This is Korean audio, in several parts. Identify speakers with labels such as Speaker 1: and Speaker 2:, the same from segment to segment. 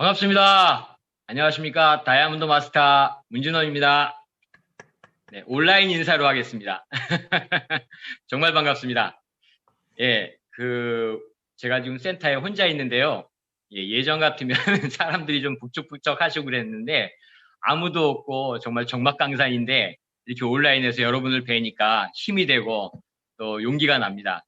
Speaker 1: 반갑습니다. 안녕하십니까. 다이아몬드 마스터 문준원입니다. 네, 온라인 인사로 하겠습니다. 정말 반갑습니다. 예, 제가 지금 센터에 혼자 있는데요. 예전 같으면 사람들이 좀 북적북적 하시고 그랬는데, 아무도 없고 정말 정막강산인데, 이렇게 온라인에서 여러분을 뵈니까 힘이 되고, 또 용기가 납니다.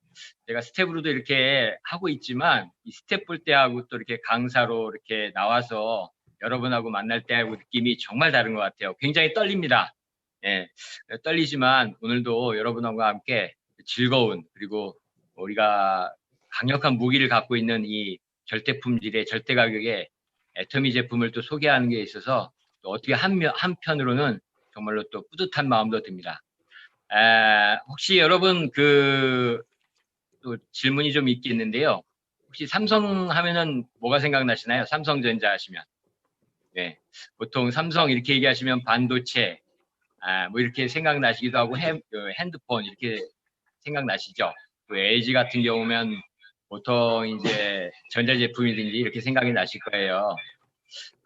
Speaker 1: 제가 스텝으로도 이렇게 하고 있지만, 이 스텝 볼 때하고 또 이렇게 강사로 이렇게 나와서 여러분하고 만날 때하고 느낌이 정말 다른 것 같아요. 굉장히 떨립니다. 예, 떨리지만 오늘도 여러분하고 함께 즐거운, 그리고 우리가 강력한 무기를 갖고 있는 이 절대품질의 절대 가격의 애터미 제품을 또 소개하는 게 있어서 또 어떻게 한편으로는 정말로 또 뿌듯한 마음도 듭니다. 혹시 여러분 또 질문이 좀 있겠는데요. 혹시 삼성 하면은 뭐가 생각나시나요? 삼성전자 하시면. 네. 보통 삼성 이렇게 얘기하시면 반도체, 뭐 이렇게 생각나시기도 하고 핸드폰 이렇게 생각나시죠? 또 LG 같은 경우면 보통 이제 전자제품이든지 이렇게 생각이 나실 거예요.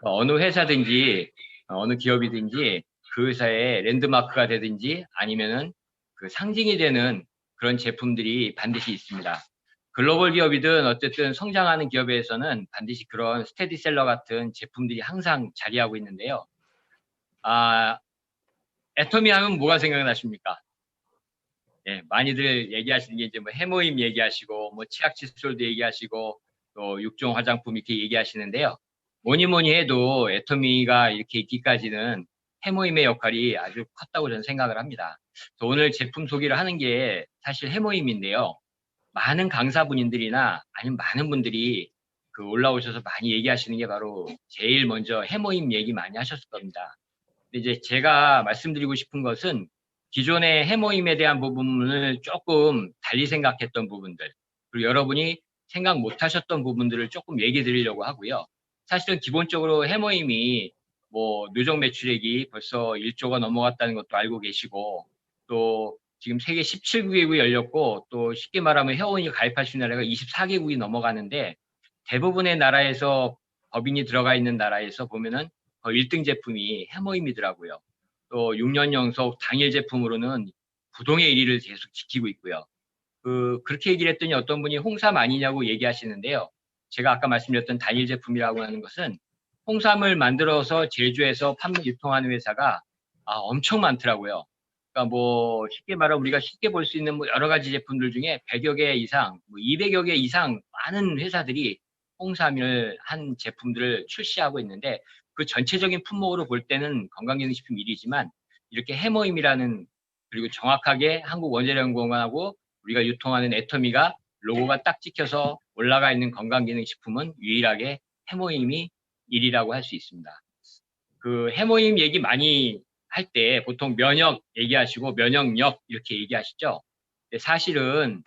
Speaker 1: 어느 회사든지 어느 기업이든지 그 회사의 랜드마크가 되든지 아니면은 그 상징이 되는 그런 제품들이 반드시 있습니다. 글로벌 기업이든 어쨌든 성장하는 기업에서는 반드시 그런 스테디셀러 같은 제품들이 항상 자리하고 있는데요. 애터미 하면 뭐가 생각나십니까? 예, 많이들 얘기하시는 게 이제 뭐 해모임 얘기하시고, 뭐 치약 칫솔도 얘기하시고, 또 육종 화장품 이렇게 얘기하시는데요. 뭐니 뭐니 해도 애터미가 이렇게 있기까지는 해모임의 역할이 아주 컸다고 저는 생각을 합니다. 오늘 제품 소개를 하는 게 사실 해모임인데요. 많은 강사분들이나 아니면 많은 분들이 올라오셔서 많이 얘기하시는 게 바로 제일 먼저 해모임 얘기 많이 하셨을 겁니다. 근데 이제 제가 말씀드리고 싶은 것은 기존의 해모임에 대한 부분을 조금 달리 생각했던 부분들, 그리고 여러분이 생각 못 하셨던 부분들을 조금 얘기 드리려고 하고요. 사실은 기본적으로 해모임이 뭐 누적 매출액이 벌써 1조가 넘어갔다는 것도 알고 계시고, 또 지금 세계 17개국이 열렸고, 또 쉽게 말하면 회원이 가입하신 나라가 24개국이 넘어가는데, 대부분의 나라에서 법인이 들어가 있는 나라에서 보면은 1등 제품이 해머임이더라고요. 또 6년 연속 당일 제품으로는 부동의 1위를 계속 지키고 있고요. 그렇게 얘기를 했더니 어떤 분이 홍삼 아니냐고 얘기하시는데요. 제가 아까 말씀드렸던 단일 제품이라고 하는 것은 홍삼을 만들어서 제조해서 판매 유통하는 회사가 엄청 많더라고요. 그러니까 뭐 쉽게 말하면 우리가 쉽게 볼 수 있는 뭐 여러 가지 제품들 중에 100여 개 이상, 뭐 200여 개 이상 많은 회사들이 홍삼을 한 제품들을 출시하고 있는데 그 전체적인 품목으로 볼 때는 건강기능식품 1위지만 이렇게 해머임이라는 그리고 정확하게 한국원자력연구원하고 우리가 유통하는 애터미가 로고가 딱 찍혀서 올라가 있는 건강기능식품은 유일하게 해모임이 1위라고 할 수 있습니다. 해모임 얘기 많이 할 때 보통 면역 얘기하시고 면역력 이렇게 얘기하시죠. 사실은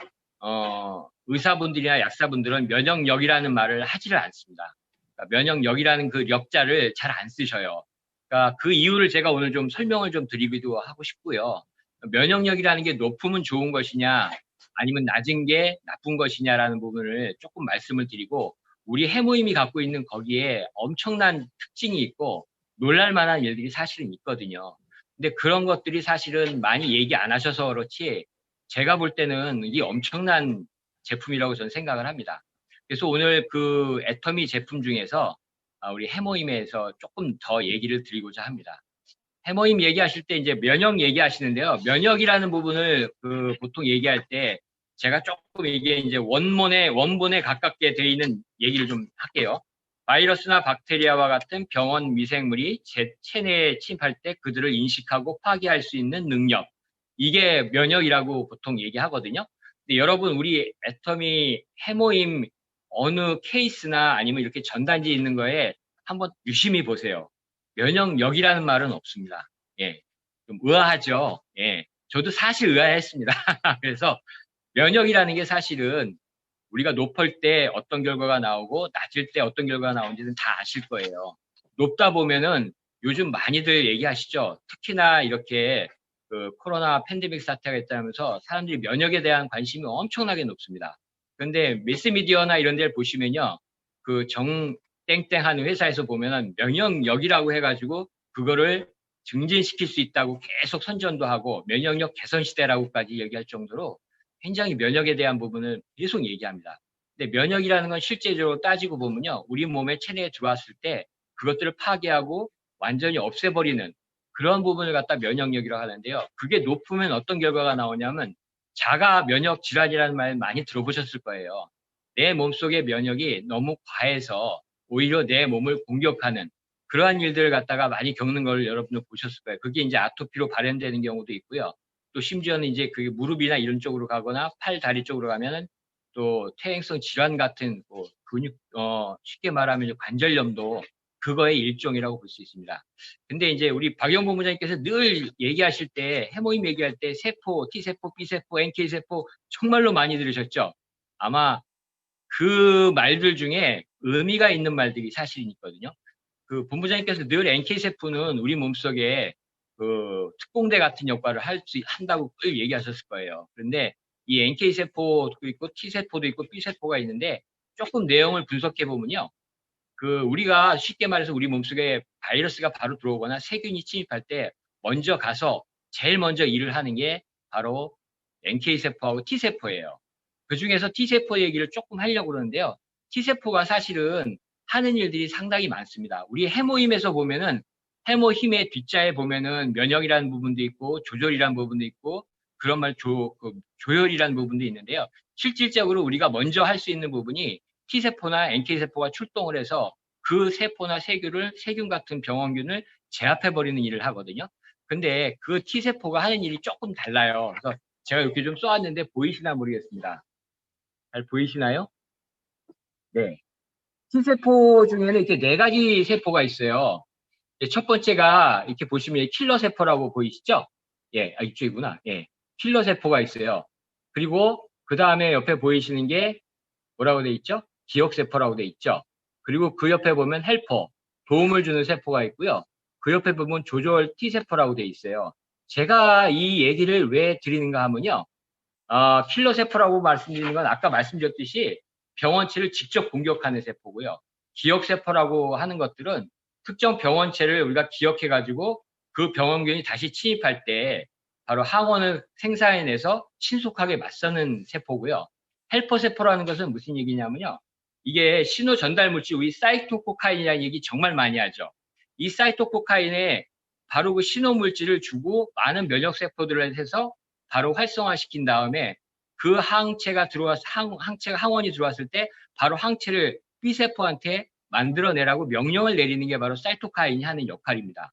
Speaker 1: 의사분들이나 약사분들은 면역력이라는 말을 하지를 않습니다. 그러니까 면역력이라는 그 역자를 잘 안 쓰셔요. 그러니까 그 이유를 제가 오늘 좀 설명을 좀 드리기도 하고 싶고요. 면역력이라는 게 높으면 좋은 것이냐 아니면 낮은 게 나쁜 것이냐라는 부분을 조금 말씀을 드리고 우리 해모임이 갖고 있는 거기에 엄청난 특징이 있고 놀랄 만한 일들이 사실은 있거든요. 근데 그런 것들이 사실은 많이 얘기 안 하셔서 그렇지 제가 볼 때는 이게 엄청난 제품이라고 저는 생각을 합니다. 그래서 오늘 애터미 제품 중에서 우리 해모임에서 조금 더 얘기를 드리고자 합니다. 해모임 얘기하실 때 이제 면역 얘기하시는데요. 면역이라는 부분을 보통 얘기할 때 제가 조금 이게 이제 원본에 가깝게 되어 있는 얘기를 좀 할게요. 바이러스나 박테리아와 같은 병원 미생물이 체내에 침입할 때 그들을 인식하고 파괴할 수 있는 능력. 이게 면역이라고 보통 얘기하거든요. 근데 여러분, 우리 애터미 해모임 어느 케이스나 아니면 이렇게 전단지 있는 거에 한번 유심히 보세요. 면역력이라는 말은 없습니다. 예. 좀 의아하죠? 예. 저도 사실 의아했습니다. 그래서 면역이라는 게 사실은 우리가 높을 때 어떤 결과가 나오고 낮을 때 어떤 결과가 나오는지는 다 아실 거예요. 높다 보면은 요즘 많이들 얘기하시죠. 특히나 이렇게 코로나 팬데믹 사태가 있다면서 사람들이 면역에 대한 관심이 엄청나게 높습니다. 그런데 매스미디어나 이런 데를 보시면요. 땡땡 하는 회사에서 보면은 면역력이라고 해가지고 그거를 증진시킬 수 있다고 계속 선전도 하고 면역력 개선 시대라고까지 얘기할 정도로 굉장히 면역에 대한 부분을 계속 얘기합니다. 근데 면역이라는 건 실제적으로 따지고 보면요. 우리 몸에 체내에 들어왔을 때 그것들을 파괴하고 완전히 없애버리는 그런 부분을 갖다 면역력이라고 하는데요. 그게 높으면 어떤 결과가 나오냐면 자가 면역 질환이라는 말 많이 들어보셨을 거예요. 내 몸속의 면역이 너무 과해서 오히려 내 몸을 공격하는 그러한 일들을 갖다가 많이 겪는 걸 여러분들 보셨을 거예요. 그게 이제 아토피로 발현되는 경우도 있고요. 또 심지어는 이제 그 무릎이나 이런 쪽으로 가거나 팔, 다리 쪽으로 가면은 또 퇴행성 질환 같은 뭐 근육, 쉽게 말하면 관절염도 그거의 일종이라고 볼 수 있습니다. 근데 이제 우리 박영 본부장님께서 늘 얘기하실 때, 해모임 얘기할 때 세포, T세포, B세포, NK세포 정말로 많이 들으셨죠? 아마 그 말들 중에 의미가 있는 말들이 사실은 있거든요. 그 본부장님께서 늘 NK세포는 우리 몸속에 그 특공대 같은 역할을 한다고 늘 얘기하셨을 거예요. 그런데 이 NK세포도 있고 T세포도 있고 B세포가 있는데 조금 내용을 분석해 보면요. 그 우리가 쉽게 말해서 우리 몸속에 바이러스가 바로 들어오거나 세균이 침입할 때 먼저 가서 제일 먼저 일을 하는 게 바로 NK세포하고 T세포예요. 그 중에서 T세포 얘기를 조금 하려고 그러는데요. T세포가 사실은 하는 일들이 상당히 많습니다. 우리 해모임에서 보면은 해모힘의 뒷자에 보면은 면역이라는 부분도 있고 조절이라는 부분도 있고 그런 말 조혈이라는 부분도 있는데요. 실질적으로 우리가 먼저 할 수 있는 부분이 T세포나 NK세포가 출동을 해서 그 세포나 세균 같은 병원균을 제압해버리는 일을 하거든요. 근데 그 T세포가 하는 일이 조금 달라요. 그래서 제가 이렇게 좀 써왔는데 보이시나 모르겠습니다. 잘 보이시나요? 네. T세포 중에는 이렇게 네 가지 세포가 있어요. 첫 번째가 이렇게 보시면 킬러 세포라고 보이시죠? 예, 이쪽이구나. 예. 킬러 세포가 있어요. 그리고 그 다음에 옆에 보이시는 게 뭐라고 돼 있죠? 기억 세포라고 돼 있죠? 그리고 그 옆에 보면 헬퍼, 도움을 주는 세포가 있고요. 그 옆에 보면 조절 T세포라고 돼 있어요. 제가 이 얘기를 왜 드리는가 하면요. 킬러 세포라고 말씀드리는 건 아까 말씀드렸듯이 병원체를 직접 공격하는 세포고요. 기억 세포라고 하는 것들은 특정 병원체를 우리가 기억해가지고 그 병원균이 다시 침입할 때 바로 항원을 생산해내서 신속하게 맞서는 세포고요. 헬퍼 세포라는 것은 무슨 얘기냐면요. 이게 신호 전달 물질, 우리 사이토코카인이라는 얘기 정말 많이 하죠. 이 사이토코카인에 바로 그 신호 물질을 주고 많은 면역 세포들을 해서 바로 활성화시킨 다음에 그 항체가 들어와서 항체가 항원이 들어왔을 때 바로 항체를 B세포한테 만들어내라고 명령을 내리는 게 바로 사이토카인이 하는 역할입니다.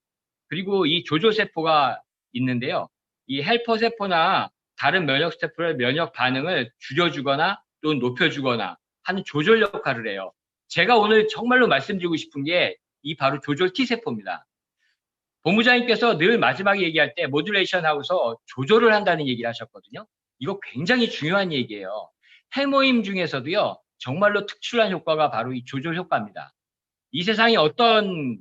Speaker 1: 그리고 이 조조세포가 있는데요. 이 헬퍼세포나 다른 면역 세포의 면역 반응을 줄여주거나 또는 높여주거나 하는 조절 역할을 해요. 제가 오늘 정말로 말씀드리고 싶은 게 이 바로 조절 T세포입니다. 본부장님께서 늘 마지막에 얘기할 때 모듈레이션 하고서 조절을 한다는 얘기를 하셨거든요. 이거 굉장히 중요한 얘기예요. 해모임 중에서도요. 정말로 특출난 효과가 바로 이 조절 효과입니다. 이 세상에 어떤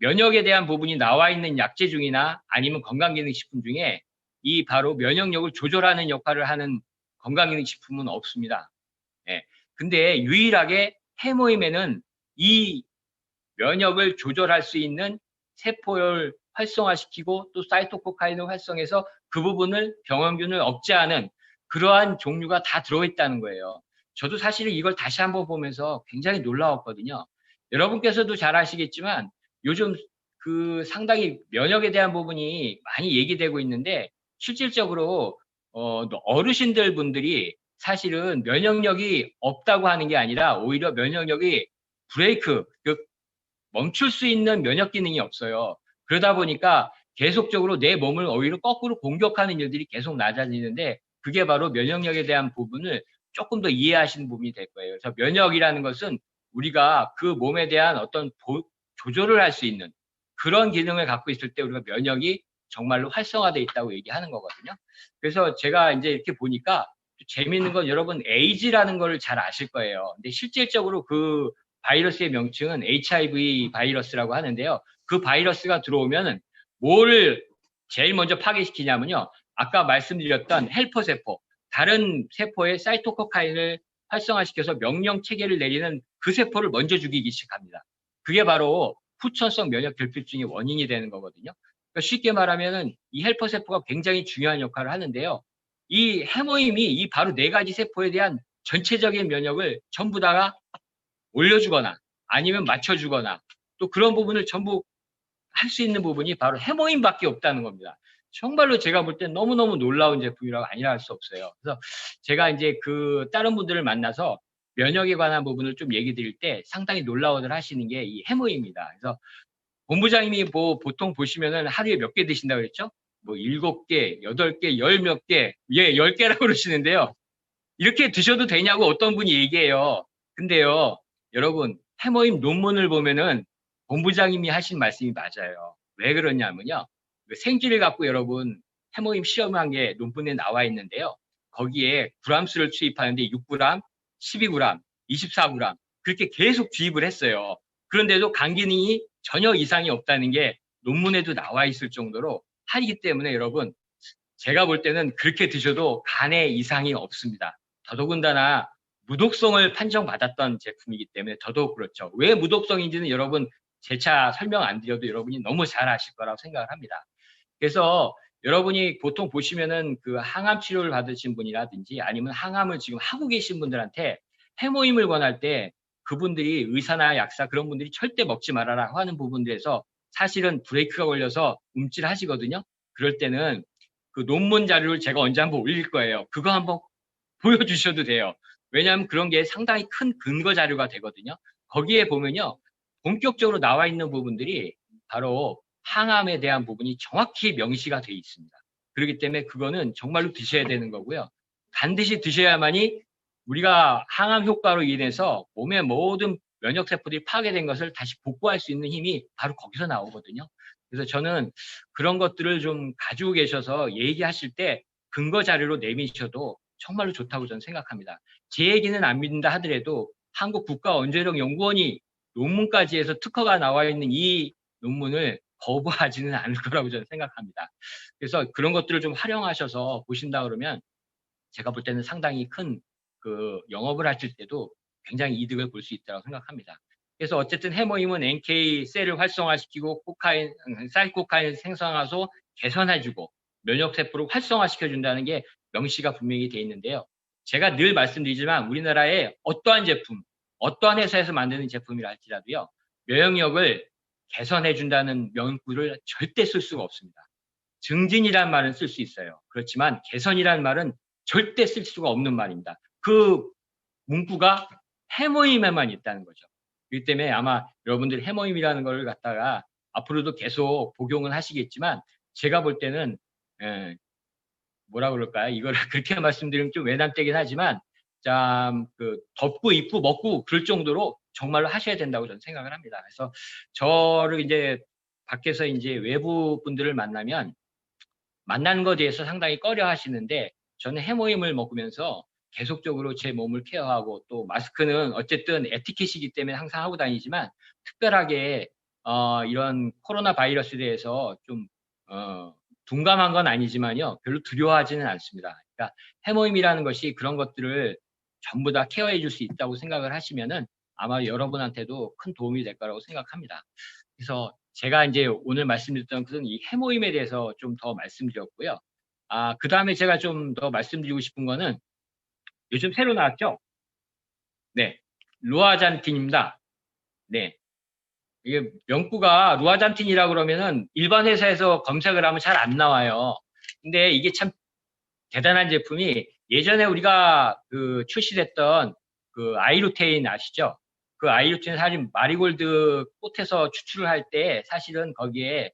Speaker 1: 면역에 대한 부분이 나와 있는 약재 중이나 아니면 건강기능식품 중에 이 바로 면역력을 조절하는 역할을 하는 건강기능식품은 없습니다. 예. 근데 유일하게 해모임에는 이 면역을 조절할 수 있는 세포를 활성화시키고 또 사이토코카인을 활성해서 그 부분을 병원균을 억제하는 그러한 종류가 다 들어있다는 거예요. 저도 사실은 이걸 다시 한번 보면서 굉장히 놀라웠거든요. 여러분께서도 잘 아시겠지만 요즘 그 상당히 면역에 대한 부분이 많이 얘기되고 있는데 실질적으로 어르신들 분들이 사실은 면역력이 없다고 하는 게 아니라 오히려 면역력이 브레이크, 멈출 수 있는 면역 기능이 없어요. 그러다 보니까 계속적으로 내 몸을 오히려 거꾸로 공격하는 일들이 계속 낮아지는데 그게 바로 면역력에 대한 부분을 조금 더 이해하시는 부분이 될 거예요. 그래서 면역이라는 것은 우리가 그 몸에 대한 어떤 조절을 할 수 있는 그런 기능을 갖고 있을 때 우리가 면역이 정말로 활성화되어 있다고 얘기하는 거거든요. 그래서 제가 이제 이렇게 보니까 재미있는 건 여러분 에이즈라는 걸 잘 아실 거예요. 근데 실질적으로 그 바이러스의 명칭은 HIV 바이러스라고 하는데요. 그 바이러스가 들어오면 뭐를 제일 먼저 파괴시키냐면요. 아까 말씀드렸던 헬퍼 세포, 다른 세포의 사이토코카인을 활성화시켜서 명령 체계를 내리는 그 세포를 먼저 죽이기 시작합니다. 그게 바로 후천성 면역 결핍증의 원인이 되는 거거든요. 그러니까 쉽게 말하면은 이 헬퍼 세포가 굉장히 중요한 역할을 하는데요. 이 해모임이 이 바로 네 가지 세포에 대한 전체적인 면역을 전부 다 올려주거나 아니면 맞춰주거나 또 그런 부분을 전부 할 수 있는 부분이 바로 해모임밖에 없다는 겁니다. 정말로 제가 볼 땐 너무너무 놀라운 제품이라고 아니라 할 수 없어요. 그래서 제가 이제 그 다른 분들을 만나서 면역에 관한 부분을 좀 얘기 드릴 때 상당히 놀라워들 하시는 게 이 해모임입니다. 그래서 본부장님이 뭐 보통 보시면은 하루에 몇 개 드신다고 그랬죠? 뭐 7개, 8개, 열 몇 개, 예, 10개라고 그러시는데요. 이렇게 드셔도 되냐고 어떤 분이 얘기해요. 근데요, 여러분, 해모임 논문을 보면은 본부장님이 하신 말씀이 맞아요. 왜 그러냐면요. 그 생쥐를 갖고 여러분 해모임 시험한 게 논문에 나와 있는데요. 거기에 g수를 투입하는데 6g, 12g, 24g 그렇게 계속 주입을 했어요. 그런데도 간 기능이 전혀 이상이 없다는 게 논문에도 나와 있을 정도로 하기 때문에 여러분 제가 볼 때는 그렇게 드셔도 간에 이상이 없습니다. 더더군다나 무독성을 판정받았던 제품이기 때문에 더더욱 그렇죠. 왜 무독성인지는 여러분 재차 설명 안 드려도 여러분이 너무 잘 아실 거라고 생각을 합니다. 그래서 여러분이 보통 보시면은 그 항암 치료를 받으신 분이라든지 아니면 항암을 지금 하고 계신 분들한테 해모임을 권할 때 그분들이 의사나 약사 그런 분들이 절대 먹지 말아라 하는 부분들에서 사실은 브레이크가 걸려서 움찔하시거든요. 그럴 때는 그 논문 자료를 제가 언제 한번 올릴 거예요. 그거 한번 보여주셔도 돼요. 왜냐하면 그런 게 상당히 큰 근거 자료가 되거든요. 거기에 보면요. 본격적으로 나와 있는 부분들이 바로 항암에 대한 부분이 정확히 명시가 되어 있습니다. 그렇기 때문에 그거는 정말로 드셔야 되는 거고요. 반드시 드셔야만이 우리가 항암 효과로 인해서 몸의 모든 면역세포들이 파괴된 것을 다시 복구할 수 있는 힘이 바로 거기서 나오거든요. 그래서 저는 그런 것들을 좀 가지고 계셔서 얘기하실 때 근거 자료로 내미셔도 정말로 좋다고 저는 생각합니다. 제 얘기는 안 믿는다 하더라도 한국국가원자력연구원이 논문까지 해서 특허가 나와 있는 이 논문을 거부하지는 않을 거라고 저는 생각합니다. 그래서 그런 것들을 좀 활용하셔서 보신다 그러면 제가 볼 때는 상당히 큰 그 영업을 하실 때도 굉장히 이득을 볼 수 있다고 생각합니다. 그래서 어쨌든 해모임은 NK 셀을 활성화시키고 사이코카인 생성하소 개선해주고 면역세포를 활성화시켜준다는 게 명시가 분명히 되어 있는데요. 제가 늘 말씀드리지만 우리나라의 어떠한 제품, 어떠한 회사에서 만드는 제품이라 할지라도요. 면역력을 개선해준다는 명구를 절대 쓸 수가 없습니다. 증진이라는 말은 쓸 수 있어요. 그렇지만 개선이라는 말은 절대 쓸 수가 없는 말입니다. 그 문구가 해모임에만 있다는 거죠. 그렇기 때문에 아마 여러분들 해모임이라는 걸 갖다가 앞으로도 계속 복용은 하시겠지만 제가 볼 때는 뭐라 그럴까요? 이걸 그렇게 말씀드리면 좀 외람되긴 하지만 참 그 덮고 입고 먹고 그럴 정도로 정말로 하셔야 된다고 저는 생각을 합니다. 그래서 저를 이제 밖에서 이제 외부 분들을 만나면 만나는 것에 대해서 상당히 꺼려 하시는데 저는 해모임을 먹으면서 계속적으로 제 몸을 케어하고 또 마스크는 어쨌든 에티켓이기 때문에 항상 하고 다니지만 특별하게 이런 코로나 바이러스에 대해서 좀 둔감한 건 아니지만요 별로 두려워하지는 않습니다. 그러니까 해모임이라는 것이 그런 것들을 전부 다 케어해 줄 수 있다고 생각을 하시면은 아마 여러분한테도 큰 도움이 될 거라고 생각합니다. 그래서 제가 이제 오늘 말씀드렸던 것은 이 해모임에 대해서 좀 더 말씀드렸고요. 그 다음에 제가 좀 더 말씀드리고 싶은 거는 요즘 새로 나왔죠? 네. 루아잔틴입니다. 네. 이게 명구가 루아잔틴이라고 그러면은 일반 회사에서 검색을 하면 잘 안 나와요. 근데 이게 참 대단한 제품이 예전에 우리가 그 출시됐던 그 아이루테인 아시죠? 그 아이루테인 사실 마리골드 꽃에서 추출을 할 때 사실은 거기에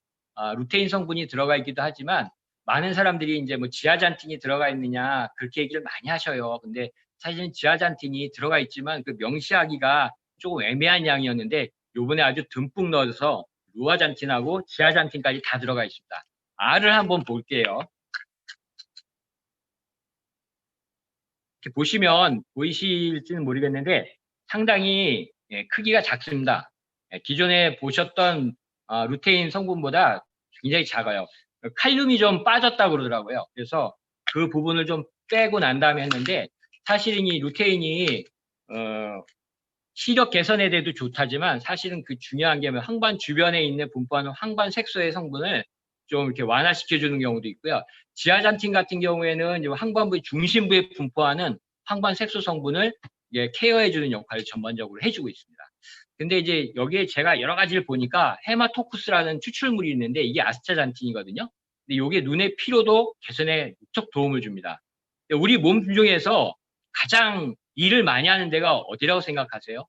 Speaker 1: 루테인 성분이 들어가 있기도 하지만 많은 사람들이 이제 뭐 지아잔틴이 들어가 있느냐 그렇게 얘기를 많이 하셔요. 근데 사실은 지아잔틴이 들어가 있지만 그 명시하기가 조금 애매한 양이었는데 요번에 아주 듬뿍 넣어서 루아잔틴하고 지아잔틴까지 다 들어가 있습니다. 알을 한번 볼게요. 이렇게 보시면 보이실지는 모르겠는데 상당히 크기가 작습니다. 기존에 보셨던 루테인 성분보다 굉장히 작아요. 칼륨이 좀 빠졌다고 그러더라고요. 그래서 그 부분을 좀 빼고 난 다음에 했는데 사실은 이 루테인이 시력 개선에 대해도 좋다지만 사실은 그 중요한 게 황반 주변에 있는 분포하는 황반 색소의 성분을 좀 이렇게 완화시켜주는 경우도 있고요. 지아잔틴 같은 경우에는 황반부의 중심부에 분포하는 황반 색소 성분을 케어해주는 역할을 전반적으로 해주고 있습니다. 근데 이제 여기에 제가 여러 가지를 보니까 헤마토쿠스라는 추출물이 있는데 이게 아스타잔틴이거든요. 근데 이게 눈의 피로도 개선에 무척 도움을 줍니다. 우리 몸 중에서 가장 일을 많이 하는 데가 어디라고 생각하세요?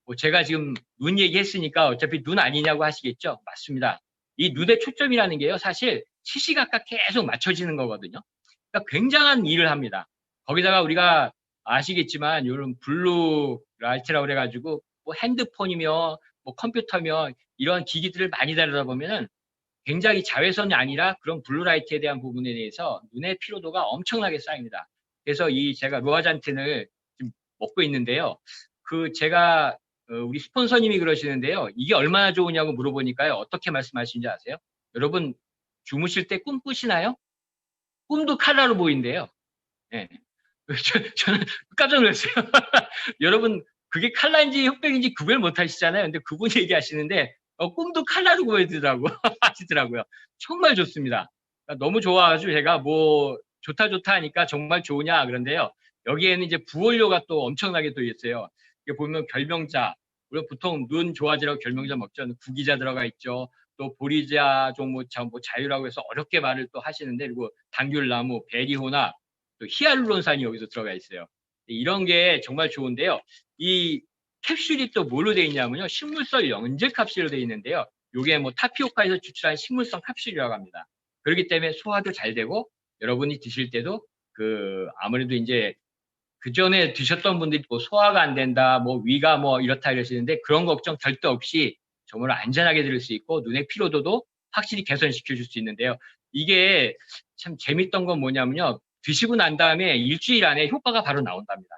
Speaker 1: 뭐 제가 지금 눈 얘기했으니까 어차피 눈 아니냐고 하시겠죠? 맞습니다. 이 눈의 초점이라는 게요, 사실 시시각각 계속 맞춰지는 거거든요. 그러니까 굉장한 일을 합니다. 거기다가 우리가 아시겠지만 이런 블루 라이트라고 그래가지고 뭐 핸드폰이며 뭐 컴퓨터며 이런 기기들을 많이 다루다 보면은 굉장히 자외선이 아니라 그런 블루라이트에 대한 부분에 대해서 눈의 피로도가 엄청나게 쌓입니다. 그래서 이 제가 루아잔틴을 지금 먹고 있는데요. 그 제가 우리 스폰서님이 그러시는데요. 이게 얼마나 좋으냐고 물어보니까요. 어떻게 말씀하시는지 아세요? 여러분 주무실 때 꿈 꾸시나요? 꿈도 칼라로 보인대요. 네. 저는 깜짝 놀랐어요. 여러분 그게 칼라인지 흑백인지 구별 못 하시잖아요. 근데 그분이 얘기하시는데 꿈도 칼라로 보이더라고 하시더라고요. 정말 좋습니다. 그러니까 너무 좋아가지고 제가 뭐 좋다 하니까 정말 좋으냐 그런데요. 여기에는 이제 부원료가 또 엄청나게 또 있어요. 이게 보면 결명자, 우리가 보통 눈 좋아지라고 결명자 먹죠. 구기자 들어가 있죠. 또 보리자, 뭐 자유라고 해서 어렵게 말을 또 하시는데, 그리고 당귤나무, 베리호나, 또 히알루론산이 여기서 들어가 있어요. 이런 게 정말 좋은데요. 이 캡슐이 또 뭘로 되어 있냐면요. 식물성 연제 캡슐로 되어 있는데요. 이게 뭐 타피오카에서 추출한 식물성 캡슐이라고 합니다. 그렇기 때문에 소화도 잘 되고 여러분이 드실 때도 아무래도 이제 그 전에 드셨던 분들이 뭐 소화가 안 된다, 뭐 위가 뭐 이렇다 이러시는데 그런 걱정 절대 없이 정말 안전하게 들을 수 있고 눈의 피로도도 확실히 개선시켜 줄 수 있는데요. 이게 참 재밌던 건 뭐냐면요. 드시고 난 다음에 일주일 안에 효과가 바로 나온답니다.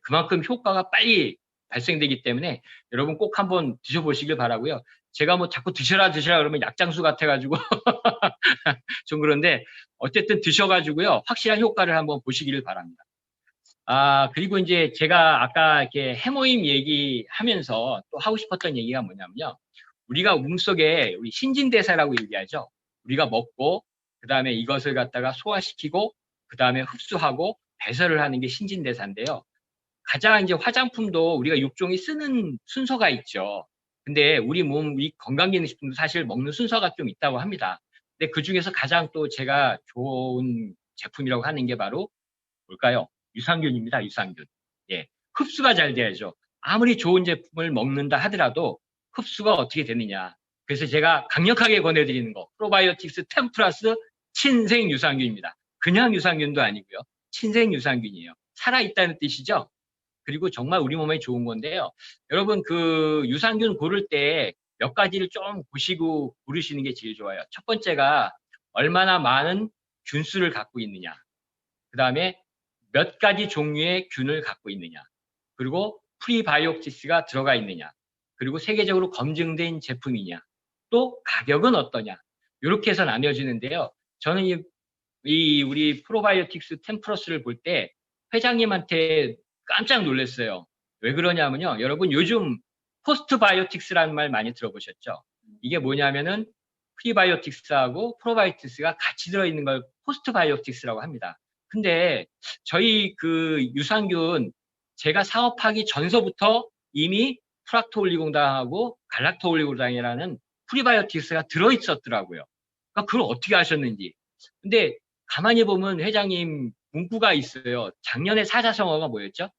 Speaker 1: 그만큼 효과가 빨리 발생되기 때문에 여러분 꼭 한번 드셔보시길 바라고요. 제가 뭐 자꾸 드셔라 그러면 약장수 같아가지고 좀 그런데 어쨌든 드셔가지고요. 확실한 효과를 한번 보시기를 바랍니다. 그리고 이제 제가 아까 이렇게 해모임 얘기하면서 또 하고 싶었던 얘기가 뭐냐면요. 우리가 몸속에 우리 신진대사라고 얘기하죠. 우리가 먹고 그 다음에 이것을 갖다가 소화시키고 그 다음에 흡수하고 배설을 하는 게 신진대사인데요. 가장 이제 화장품도 우리가 육종이 쓰는 순서가 있죠. 근데 우리 몸, 이 건강기능식품도 사실 먹는 순서가 좀 있다고 합니다. 근데 그 중에서 가장 또 제가 좋은 제품이라고 하는 게 바로 뭘까요? 유산균입니다. 유산균. 예. 흡수가 잘 돼야죠. 아무리 좋은 제품을 먹는다 하더라도 흡수가 어떻게 되느냐. 그래서 제가 강력하게 권해드리는 거. 프로바이오틱스 10 플러스 친생 유산균입니다. 그냥 유산균도 아니고요. 친생 유산균이에요. 살아있다는 뜻이죠. 그리고 정말 우리 몸에 좋은 건데요. 여러분 그 유산균 고를 때 몇 가지를 좀 보시고 고르시는 게 제일 좋아요. 첫 번째가 얼마나 많은 균수를 갖고 있느냐. 그 다음에 몇 가지 종류의 균을 갖고 있느냐. 그리고 프리바이오틱스가 들어가 있느냐. 그리고 세계적으로 검증된 제품이냐. 또 가격은 어떠냐. 이렇게 해서 나뉘어지는데요. 저는 우리 프로바이오틱스 10 플러스를 볼 때 회장님한테 깜짝 놀랐어요. 왜 그러냐면요. 여러분 요즘 포스트바이오틱스라는 말 많이 들어보셨죠? 이게 뭐냐면은 프리바이오틱스하고 프로바이오틱스가 같이 들어있는 걸 포스트바이오틱스라고 합니다. 근데 저희 그 유산균 제가 사업하기 전서부터 이미 프락토올리고당하고 갈락토올리고당이라는 프리바이오틱스가 들어있었더라고요. 그러니까 그걸 어떻게 하셨는지. 근데 가만히 보면 회장님 문구가 있어요. 작년에 사자성어가 뭐였죠?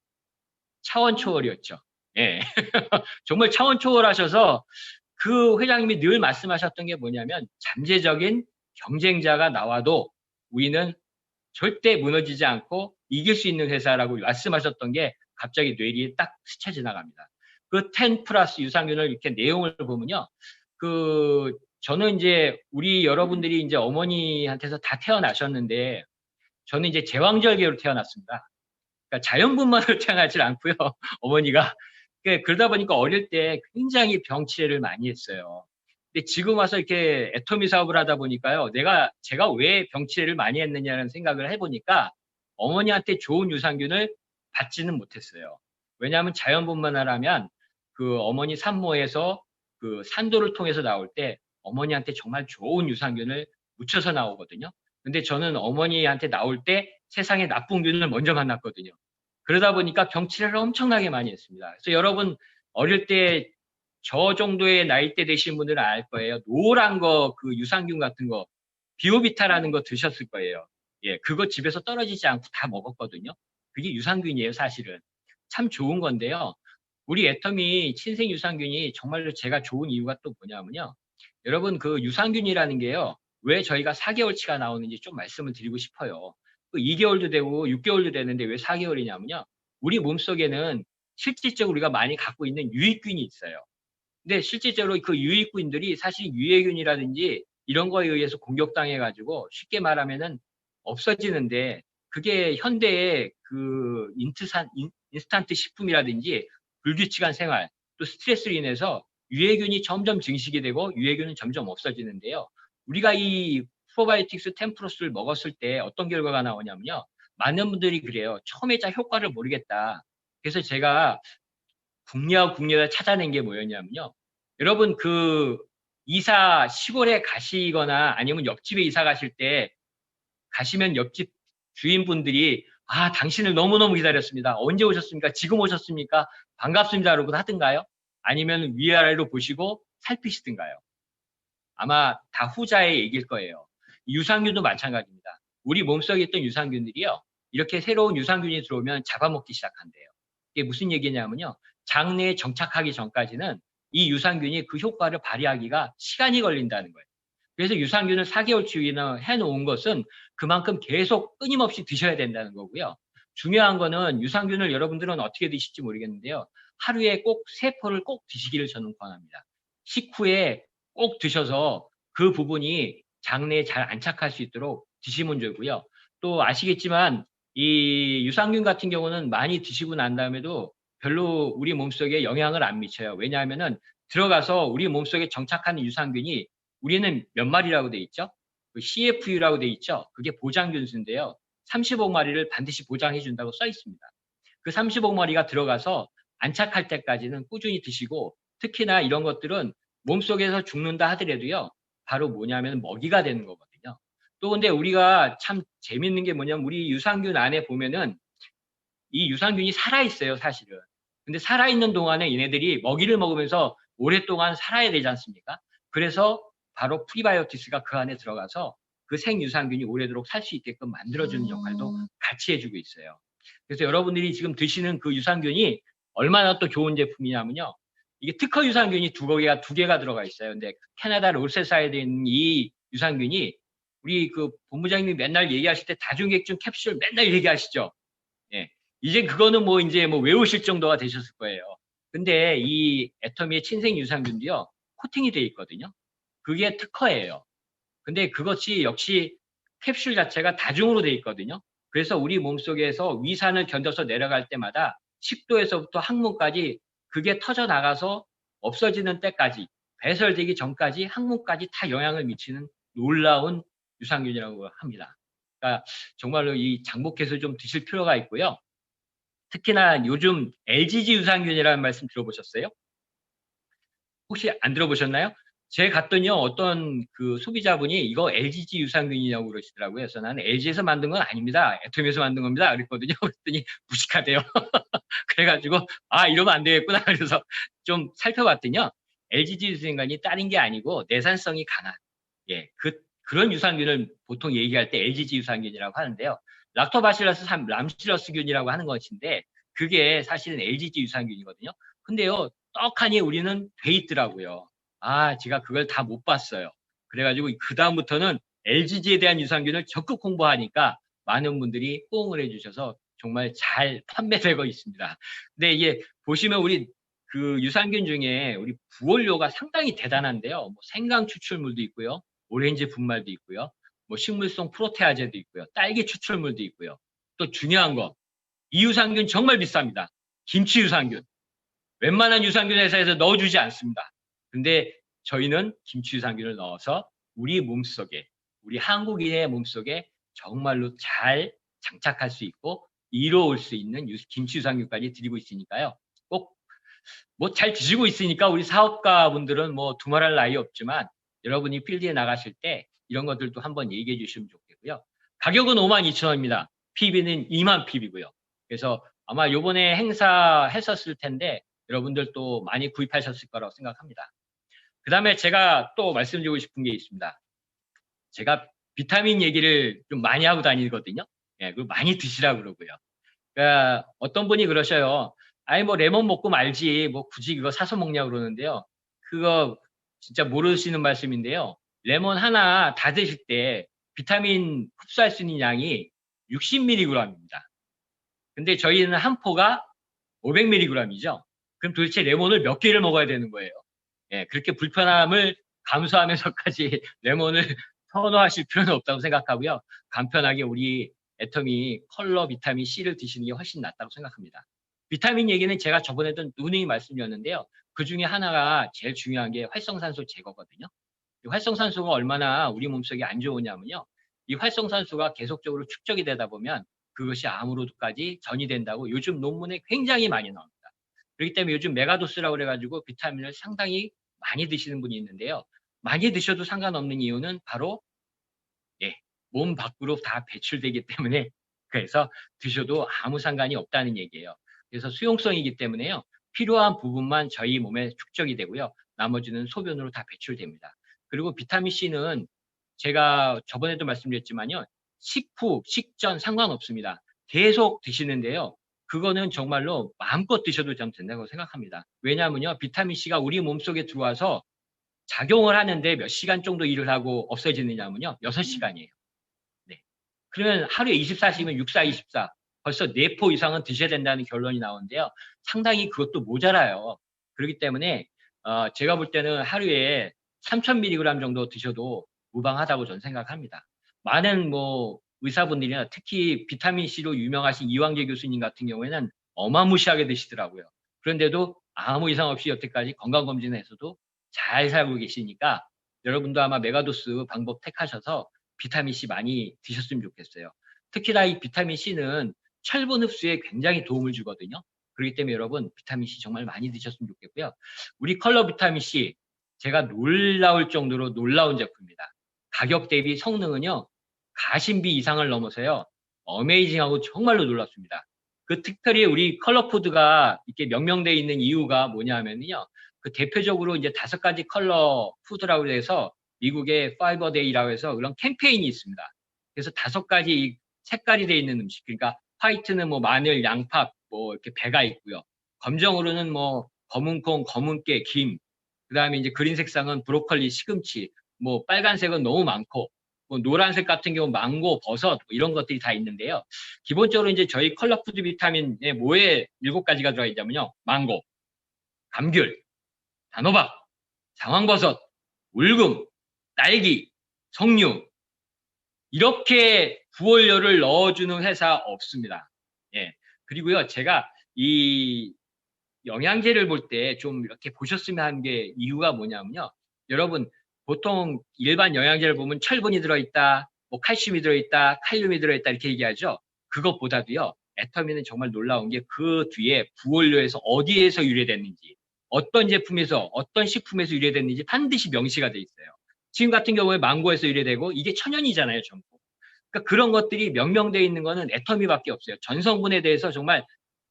Speaker 1: 차원 초월이었죠. 예. 정말 차원 초월하셔서 그 회장님이 늘 말씀하셨던 게 뭐냐면 잠재적인 경쟁자가 나와도 우리는 절대 무너지지 않고 이길 수 있는 회사라고 말씀하셨던 게 갑자기 뇌리에 딱 스쳐 지나갑니다. 그 10 플러스 유산균을 이렇게 내용을 보면요. 저는 이제 우리 여러분들이 이제 어머니한테서 다 태어나셨는데 저는 이제 제왕절개로 태어났습니다. 그러니까 자연분만으로 태어나질 않고요. 어머니가. 그러다 보니까 어릴 때 굉장히 병치레를 많이 했어요. 근데 지금 와서 이렇게 애터미 사업을 하다 보니까요. 제가 왜 병치레를 많이 했느냐는 생각을 해보니까 어머니한테 좋은 유산균을 받지는 못했어요. 왜냐하면 자연분만을 하면 그 어머니 산모에서 그 산도를 통해서 나올 때 어머니한테 정말 좋은 유산균을 묻혀서 나오거든요. 근데 저는 어머니한테 나올 때 세상에 나쁜 균을 먼저 만났거든요. 그러다 보니까 병치레를 엄청나게 많이 했습니다. 그래서 여러분 어릴 때 저 정도의 나이대 되신 분들은 알 거예요. 노란 거, 그 유산균 같은 거, 비오비타라는 거 드셨을 거예요. 예, 그거 집에서 떨어지지 않고 다 먹었거든요. 그게 유산균이에요, 사실은. 참 좋은 건데요. 우리 애터미 친생 유산균이 정말로 제가 좋은 이유가 또 뭐냐면요. 여러분 그 유산균이라는 게요. 왜 저희가 4개월치가 나오는지 좀 말씀을 드리고 싶어요. 그 2개월도 되고 6개월도 되는데 왜 4개월이냐면요. 우리 몸속에는 실질적으로 우리가 많이 갖고 있는 유익균이 있어요. 근데 실질적으로 그 유익균들이 사실 유해균이라든지 이런 거에 의해서 공격당해가지고 쉽게 말하면은 없어지는데 그게 현대의 그 인스턴트 식품이라든지 불규칙한 생활 또 스트레스로 인해서 유해균이 점점 증식이 되고 유해균은 점점 없어지는데요. 우리가 이 프로바이오틱스 템프로스를 먹었을 때 어떤 결과가 나오냐면요. 많은 분들이 그래요. 처음에 잘 효과를 모르겠다. 그래서 제가 국내와 찾아낸 게 뭐였냐면요. 여러분 그 이사 시골에 가시거나 아니면 옆집에 이사 가실 때 가시면 옆집 주인분들이 아 당신을 너무너무 기다렸습니다. 언제 오셨습니까? 지금 오셨습니까? 반갑습니다. 라고 하든가요? 아니면 위아래로 보시고 살피시든가요? 아마 다 후자의 얘기일 거예요. 유산균도 마찬가지입니다. 우리 몸속에 있던 유산균들이요. 이렇게 새로운 유산균이 들어오면 잡아먹기 시작한대요. 이게 무슨 얘기냐면요. 장내에 정착하기 전까지는 이 유산균이 그 효과를 발휘하기가 시간이 걸린다는 거예요. 그래서 유산균을 4개월치나 해놓은 것은 그만큼 계속 끊임없이 드셔야 된다는 거고요. 중요한 거는 유산균을 여러분들은 어떻게 드실지 모르겠는데요. 하루에 꼭 3포를 꼭 드시기를 저는 권합니다. 식후에 꼭 드셔서 그 부분이 장내에 잘 안착할 수 있도록 드시면 좋고요. 또 아시겠지만 이 유산균 같은 경우는 많이 드시고 난 다음에도 별로 우리 몸속에 영향을 안 미쳐요. 왜냐하면은 들어가서 우리 몸속에 정착하는 유산균이 우리는 몇 마리라고 돼 있죠? 그 CFU라고 돼 있죠? 그게 보장균수인데요. 35마리를 반드시 보장해 준다고 써 있습니다. 그 35마리가 들어가서 안착할 때까지는 꾸준히 드시고 특히나 이런 것들은 몸속에서 죽는다 하더라도요. 바로 뭐냐면 먹이가 되는 거거든요. 또 근데 우리가 참 재밌는 게 뭐냐면 우리 유산균 안에 보면은 이 유산균이 살아있어요, 사실은. 근데 살아있는 동안에 얘네들이 먹이를 먹으면서 오랫동안 살아야 되지 않습니까? 그래서 바로 프리바이오티스가 그 안에 들어가서 그 생유산균이 오래도록 살 수 있게끔 만들어주는 역할도 같이 해주고 있어요. 그래서 여러분들이 지금 드시는 그 유산균이 얼마나 또 좋은 제품이냐면요. 이게 특허 유산균이 두 개가 들어가 있어요. 근데 캐나다 롤세사에 있는 이 유산균이 우리 그 본부장님이 맨날 얘기하실 때 다중객증 캡슐 맨날 얘기하시죠. 예. 이제 그거는 뭐 이제 뭐 외우실 정도가 되셨을 거예요. 근데 이 애터미의 친생 유산균도요. 코팅이 되어 있거든요. 그게 특허예요. 근데 그것이 역시 캡슐 자체가 다중으로 되어 있거든요. 그래서 우리 몸속에서 위산을 견뎌서 내려갈 때마다 식도에서부터 항문까지 그게 터져 나가서 없어지는 때까지 배설되기 전까지 항문까지 다 영향을 미치는 놀라운 유산균이라고 합니다. 그러니까 정말로 이 장복해서 좀 드실 필요가 있고요. 특히나 요즘 LGG 유산균이라는 말씀 들어보셨어요? 혹시 안 들어보셨나요? 제가 갔더니요, 어떤 그 소비자분이 이거 LGG 유산균이냐고 그러시더라고요. 그래서 나는 LG에서 만든 건 아닙니다. 애터미에서 만든 겁니다. 그랬거든요. 그랬더니 무식하대요. 그래가지고, 아, 이러면 안 되겠구나. 그래서 좀 살펴봤더니요, LGG 유산균이 다른 게 아니고 내산성이 강한, 예, 그런 유산균을 보통 얘기할 때 LGG 유산균이라고 하는데요. 락토바실러스 람실러스균이라고 하는 것인데, 그게 사실은 LGG 유산균이거든요. 근데요, 떡하니 우리는 돼 있더라고요. 아, 제가 그걸 다 못 봤어요. 그래가지고 그다음부터는 LGG에 대한 유산균을 적극 홍보하니까 많은 분들이 호응을 해주셔서 정말 잘 판매되고 있습니다. 근데 이게 보시면 우리 그 유산균 중에 우리 부원료가 상당히 대단한데요. 뭐 생강 추출물도 있고요. 오렌지 분말도 있고요. 뭐 식물성 프로테아제도 있고요. 딸기 추출물도 있고요. 또 중요한 거, 이 유산균 정말 비쌉니다. 김치 유산균. 웬만한 유산균 회사에서 넣어주지 않습니다. 근데 저희는 김치 유산균을 넣어서 우리 몸속에, 우리 한국인의 몸속에 정말로 잘 장착할 수 있고 이로울 수 있는 김치 유산균까지 드리고 있으니까요. 꼭 뭐 잘 드시고 있으니까 우리 사업가분들은 뭐 두말할 나위 없지만 여러분이 필드에 나가실 때 이런 것들도 한번 얘기해 주시면 좋겠고요. 가격은 52,000원입니다. PB는 2만 PB고요. 그래서 아마 요번에 행사 했었을 텐데 여러분들도 많이 구입하셨을 거라고 생각합니다. 그 다음에 제가 또 말씀드리고 싶은 게 있습니다. 제가 비타민 얘기를 좀 많이 하고 다니거든요. 예, 그리고 많이 드시라고 그러고요. 그러니까 어떤 분이 그러셔요. 아니 뭐 레몬 먹고 말지 뭐 굳이 그거 사서 먹냐고 그러는데요. 그거 진짜 모르시는 말씀인데요. 레몬 하나 다 드실 때 비타민 흡수할 수 있는 양이 60mg입니다. 근데 저희는 한 포가 500mg이죠. 그럼 도대체 레몬을 몇 개를 먹어야 되는 거예요? 예, 그렇게 불편함을 감수하면서까지 레몬을 선호하실 필요는 없다고 생각하고요. 간편하게 우리 애터미 컬러 비타민 C를 드시는 게 훨씬 낫다고 생각합니다. 비타민 얘기는 제가 저번에도 누누이 말씀드렸는데요. 그 중에 하나가 제일 중요한 게 활성산소 제거거든요. 이 활성산소가 얼마나 우리 몸속에 안 좋으냐면요. 이 활성산소가 계속적으로 축적이 되다 보면 그것이 암으로까지 전이 된다고 요즘 논문에 굉장히 많이 나옵니다. 그렇기 때문에 요즘 메가도스라고 그래가지고 비타민을 상당히 많이 드시는 분이 있는데요. 많이 드셔도 상관없는 이유는 바로 예, 몸 밖으로 다 배출되기 때문에 그래서 드셔도 아무 상관이 없다는 얘기예요. 그래서 수용성이기 때문에요. 필요한 부분만 저희 몸에 축적이 되고요. 나머지는 소변으로 다 배출됩니다. 그리고 비타민 C는 제가 저번에도 말씀드렸지만요. 식후, 식전 상관없습니다. 계속 드시는데요. 그거는 정말로 마음껏 드셔도 좀 된다고 생각합니다. 왜냐하면요. 비타민 C가 우리 몸속에 들어와서 작용을 하는데 몇 시간 정도 일을 하고 없어지느냐면요. 6시간이에요. 네. 그러면 하루에 24시면 6, 4, 24. 벌써 4포 이상은 드셔야 된다는 결론이 나오는데요. 상당히 그것도 모자라요. 그렇기 때문에 제가 볼 때는 하루에 3000mg 정도 드셔도 무방하다고 저는 생각합니다. 많은 뭐 의사분들이나 특히 비타민C로 유명하신 이광재 교수님 같은 경우에는 어마무시하게 드시더라고요. 그런데도 아무 이상 없이 여태까지 건강검진에서도 잘 살고 계시니까 여러분도 아마 메가도스 방법 택하셔서 비타민C 많이 드셨으면 좋겠어요. 특히나 이 비타민C는 철분 흡수에 굉장히 도움을 주거든요. 그렇기 때문에 여러분 비타민C 정말 많이 드셨으면 좋겠고요. 우리 컬러 비타민C 제가 놀라울 정도로 놀라운 제품입니다. 가격 대비 성능은요. 가심비 이상을 넘어서요. 어메이징하고 정말로 놀랍습니다. 그 특별히 우리 컬러푸드가 이렇게 명명되어 있는 이유가 뭐냐면요. 그 대표적으로 이제 5가지 컬러 푸드라고 해서 미국의 파이버데이라고 해서 그런 캠페인이 있습니다. 그래서 5가지 색깔이 되어 있는 음식. 그러니까 화이트는 뭐 마늘, 양파, 뭐 이렇게 배가 있고요. 검정으로는 뭐 검은 콩, 검은 깨, 김. 그 다음에 이제 그린 색상은 브로콜리, 시금치. 뭐 빨간색은 너무 많고, 뭐 노란색 같은 경우 망고, 버섯 뭐 이런 것들이 다 있는데요. 기본적으로 이제 저희 컬러푸드 비타민에 뭐에 7가지가 들어있냐면요. 망고, 감귤, 단호박, 상황버섯, 울금, 딸기, 석류 이렇게 부원료를 넣어주는 회사 없습니다. 예. 그리고요, 제가 이 영양제를 볼 때 좀 이렇게 보셨으면 하는 게 이유가 뭐냐면요. 여러분, 보통 일반 영양제를 보면 철분이 들어있다, 뭐 칼슘이 들어있다, 칼륨이 들어있다 이렇게 얘기하죠. 그것보다도요, 애터미는 정말 놀라운 게 그 뒤에 부원료에서 어디에서 유래됐는지, 어떤 제품에서, 어떤 식품에서 유래됐는지 반드시 명시가 돼 있어요. 지금 같은 경우에 망고에서 유래되고 이게 천연이잖아요, 전부. 그러니까 그런 것들이 명명되어 있는 거는 애터미밖에 없어요. 전성분에 대해서 정말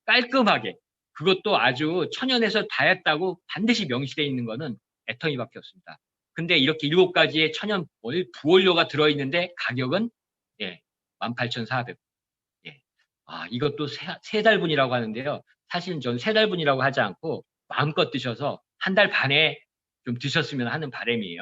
Speaker 1: 깔끔하게 그것도 아주 천연에서 다 했다고 반드시 명시되어 있는 거는 애터미밖에 없습니다. 근데 이렇게 7가지의 천연 부원료가 들어있는데 가격은 예, 18,400원. 예. 아, 이것도 3달분이라고 하는데요. 사실은 전 3달분이라고 하지 않고 마음껏 드셔서 1달 반에 좀 드셨으면 하는 바람이에요.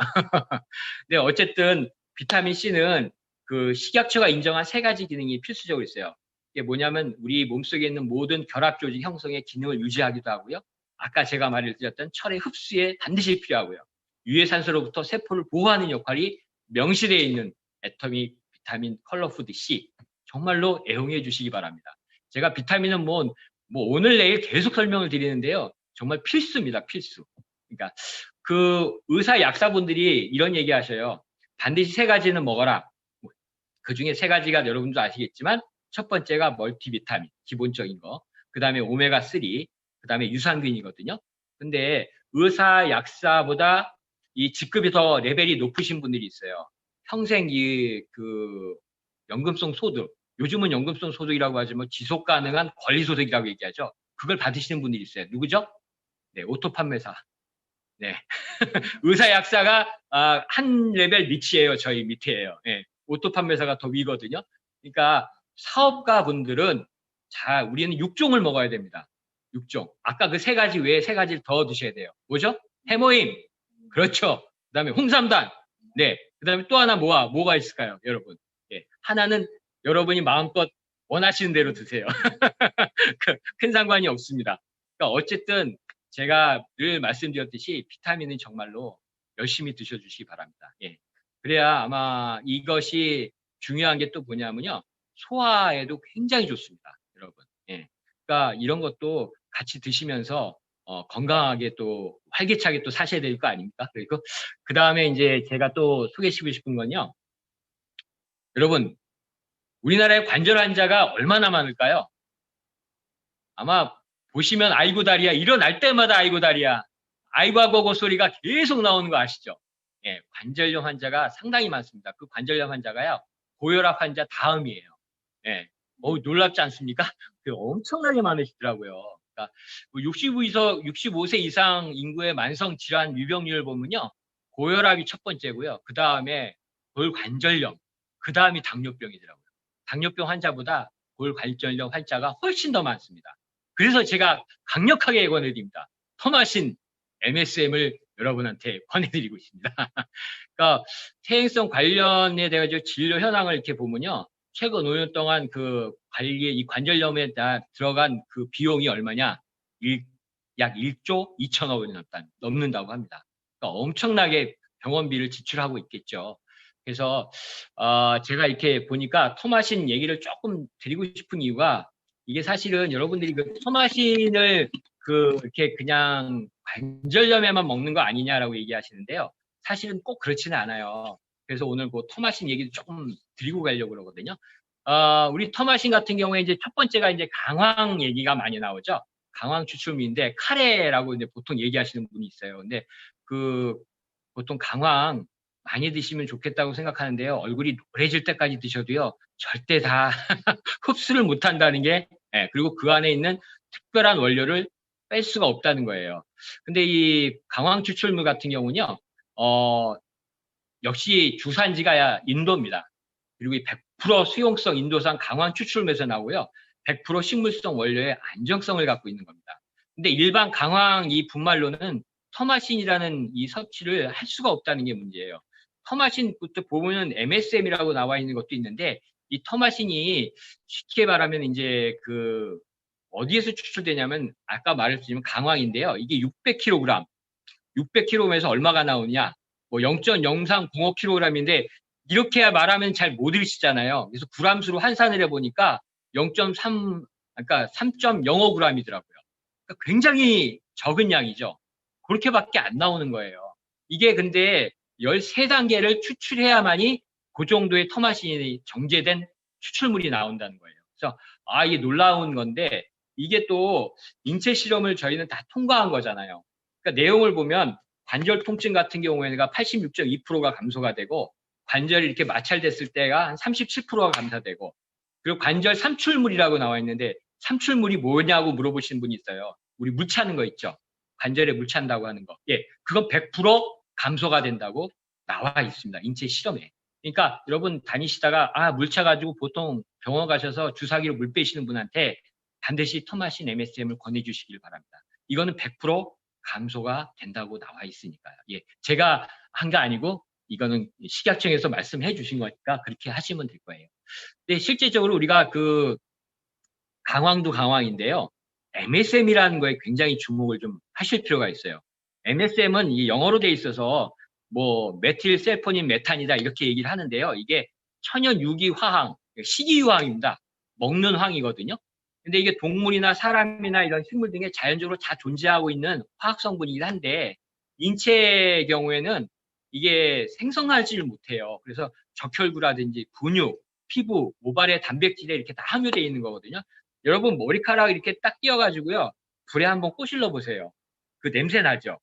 Speaker 1: 근데 어쨌든 비타민 C는 그 식약처가 인정한 3가지 기능이 필수적으로 있어요. 이게 뭐냐면 우리 몸속에 있는 모든 결합 조직 형성의 기능을 유지하기도 하고요. 아까 제가 말씀드렸던 철의 흡수에 반드시 필요하고요. 유해산소로부터 세포를 보호하는 역할이 명시되어 있는 애터미 비타민 컬러푸드 C. 정말로 애용해 주시기 바랍니다. 제가 비타민은 뭐 오늘 내일 계속 설명을 드리는데요. 정말 필수입니다. 필수. 그러니까 그 의사 약사분들이 이런 얘기 하셔요. 반드시 3가지는 먹어라. 그 중에 3가지가 여러분도 아시겠지만 첫 번째가 멀티비타민, 기본적인 거. 그 다음에 오메가3, 그다음에 유산균이거든요. 근데 의사, 약사보다 이 직급이 더 레벨이 높으신 분들이 있어요. 평생 연금성 소득, 요즘은 연금성 소득이라고 하지 뭐 지속 가능한 권리 소득이라고 얘기하죠. 그걸 받으시는 분들이 있어요. 누구죠? 네, 오토 판매사. 네. 의사, 약사가 한 레벨 밑이에요. 저희 밑이에요. 네. 오토 판매사가 더 위거든요. 그러니까 사업가 분들은 우리는 6종을 먹어야 됩니다. 6종. 아까 그 세 가지 외에 세 가지를 더 드셔야 돼요. 뭐죠? 해모임. 그렇죠. 그 다음에 홍삼단. 네. 그 다음에 또 하나 뭐가 있을까요, 여러분? 예. 하나는 여러분이 마음껏 원하시는 대로 드세요. 큰 상관이 없습니다. 그러니까 어쨌든 제가 늘 말씀드렸듯이 비타민은 정말로 열심히 드셔주시기 바랍니다. 예. 그래야 아마 이것이 중요한 게 또 뭐냐면요. 소화에도 굉장히 좋습니다. 여러분. 예. 그러니까 이런 것도 같이 드시면서 건강하게 또 활기차게 또 사셔야 될 거 아닙니까? 그리고 그 다음에 이제 제가 또 소개시키고 싶은 건요. 여러분, 우리나라에 관절 환자가 얼마나 많을까요? 아마 보시면 아이고 다리야, 일어날 때마다 아이고 다리야, 아이고 하고 소리가 계속 나오는 거 아시죠? 예, 관절염 환자가 상당히 많습니다. 그 관절염 환자가요, 고혈압 환자 다음이에요. 예, 놀랍지 않습니까? 엄청나게 많으시더라고요. 그러니까 65세 이상 인구의 만성 질환 유병률을 보면요, 고혈압이 첫 번째고요. 그 다음에 골관절염, 그 다음이 당뇨병이더라고요. 당뇨병 환자보다 골관절염 환자가 훨씬 더 많습니다. 그래서 제가 강력하게 권해드립니다. 토마신 MSM을 여러분한테 권해드리고 있습니다. 그러니까 퇴행성 관련에 대해 진료 현황을 이렇게 보면요. 최근 5년 동안 그 관리에 이 관절염에 들어간 그 비용이 얼마냐? 약 1조 2천억 원이 넘는다고 합니다. 그러니까 엄청나게 병원비를 지출하고 있겠죠. 그래서 제가 이렇게 보니까 토마신 얘기를 조금 드리고 싶은 이유가 이게 사실은 여러분들이 그 토마신을 이렇게 그냥 관절염에만 먹는 거 아니냐라고 얘기하시는데요. 사실은 꼭 그렇지는 않아요. 그래서 오늘 그 토마신 얘기도 조금 드리고 가려고 그러거든요. 우리 토마신 같은 경우에 이제 첫 번째가 이제 강황 얘기가 많이 나오죠. 강황 추출물인데 카레라고 이제 보통 얘기하시는 분이 있어요. 근데 보통 강황 많이 드시면 좋겠다고 생각하는데요. 얼굴이 노래질 때까지 드셔도요. 절대 다 흡수를 못 한다는 게, 그리고 그 안에 있는 특별한 원료를 뺄 수가 없다는 거예요. 근데 이 강황 추출물 같은 경우는요, 역시 주산지가 인도입니다. 그리고 이 100% 수용성 인도산 강황 추출물에서 나오고요. 100% 식물성 원료의 안정성을 갖고 있는 겁니다. 근데 일반 강황 이 분말로는 터마신이라는 이 섭취를 할 수가 없다는 게 문제예요. 터마신부터 보면 MSM이라고 나와 있는 것도 있는데 이 터마신이 쉽게 말하면 이제 어디에서 추출되냐면 아까 말했지만 강황인데요. 이게 600kg, 600kg에서 얼마가 나오냐? 뭐 0.0305kg인데 이렇게 말하면 잘 못 읽으시잖아요. 그래서 g수로 환산을 해보니까 0.3, 그러니까 3.05g이더라고요. 그러니까 굉장히 적은 양이죠. 그렇게밖에 안 나오는 거예요. 이게 근데 13단계를 추출해야만이 그 정도의 토마신이 정제된 추출물이 나온다는 거예요. 그래서 이게 놀라운 건데 이게 또 인체 실험을 저희는 다 통과한 거잖아요. 그러니까 내용을 보면 관절 통증 같은 경우에는 86.2%가 감소가 되고 관절이 이렇게 마찰됐을 때가 한 37%가 감소되고 그리고 관절 삼출물이라고 나와 있는데 삼출물이 뭐냐고 물어보시는 분이 있어요. 우리 물 차는 거 있죠. 관절에 물 찬다고 하는 거. 예, 그건 100% 감소가 된다고 나와 있습니다. 인체 실험에. 그러니까 여러분 다니시다가 물 차가지고 보통 병원 가셔서 주사기로 물 빼시는 분한테 반드시 토마신 MSM을 권해주시길 바랍니다. 이거는 100% 감소가 된다고 나와 있으니까요. 예, 제가 한 게 아니고 이거는 식약청에서 말씀해 주신 거니까 그렇게 하시면 될 거예요. 근데 실제적으로 우리가 강황도 강황인데요. MSM이라는 거에 굉장히 주목을 좀 하실 필요가 있어요. MSM은 영어로 돼 있어서 뭐 메틸셀포닌 메탄이다 이렇게 얘기를 하는데요. 이게 천연 유기 화학, 식이유황입니다. 먹는 황이거든요. 근데 이게 동물이나 사람이나 이런 식물 등에 자연적으로 다 존재하고 있는 화학 성분이긴 한데 인체의 경우에는 이게 생성하지를 못해요. 그래서 적혈구라든지 근육, 피부, 모발의 단백질에 이렇게 다 함유되어 있는 거거든요. 여러분 머리카락 이렇게 딱 띄어가지고요. 불에 한번 꼬실러 보세요. 그 냄새 나죠?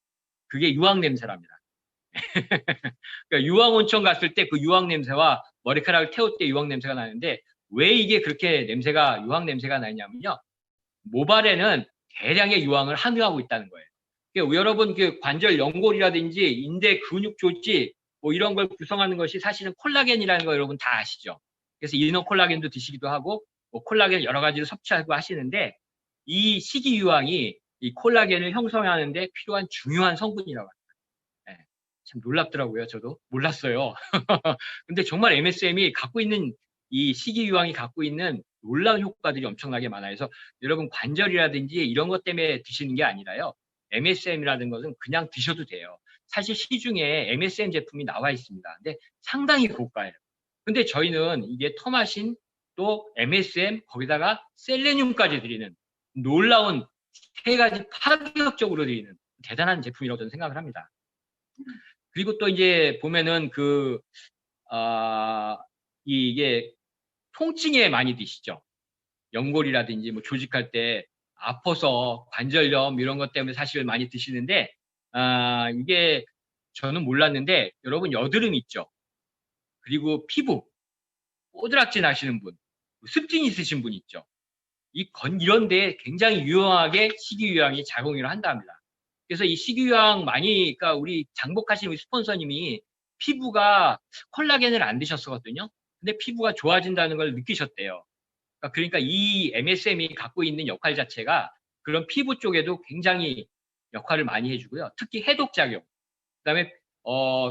Speaker 1: 그게 유황 냄새랍니다. 그러니까 유황 온천 갔을 때 그 유황 냄새와 머리카락을 태울 때 유황 냄새가 나는데 왜 이게 그렇게 냄새가 유황 냄새가 나냐면요. 모발에는 대량의 유황을 함유하고 있다는 거예요. 그러니까 여러분 그 관절 연골이라든지 인대 근육 조직 뭐 이런 걸 구성하는 것이 사실은 콜라겐이라는 거 여러분 다 아시죠? 그래서 이너 콜라겐도 드시기도 하고 뭐 콜라겐 여러 가지를 섭취하고 하시는데 이 식이유황이 이 콜라겐을 형성하는데 필요한 중요한 성분이라고 합니다. 네, 참 놀랍더라고요. 저도 몰랐어요. 근데 정말 MSM이 갖고 있는 이 식이유황이 갖고 있는 놀라운 효과들이 엄청나게 많아요. 그래서 여러분 관절이라든지 이런 것 때문에 드시는 게 아니라요. MSM이라는 것은 그냥 드셔도 돼요. 사실 시중에 MSM 제품이 나와 있습니다. 근데 상당히 고가예요. 근데 저희는 이게 터마신 또 MSM 거기다가 셀레늄까지 드리는 놀라운 세 가지 파격적으로 드리는 대단한 제품이라고 저는 생각을 합니다. 그리고 또 이제 보면은 이게 통증에 많이 드시죠. 연골이라든지 뭐 조직할 때 아파서 관절염 이런 것 때문에 사실 많이 드시는데 이게 저는 몰랐는데 여러분 여드름 있죠. 그리고 피부 꼬드락진 하시는 분, 습진 있으신 분 있죠. 이런 데에 굉장히 유용하게 식이유황이 작용을 한답니다. 그래서 이 식이유황 많이, 그러니까 우리 장복하시는 우리 스폰서님이 피부가 콜라겐을 안 드셨었거든요. 근데 피부가 좋아진다는 걸 느끼셨대요. 그러니까 이 MSM이 갖고 있는 역할 자체가 그런 피부 쪽에도 굉장히 역할을 많이 해주고요. 특히 해독작용, 그다음에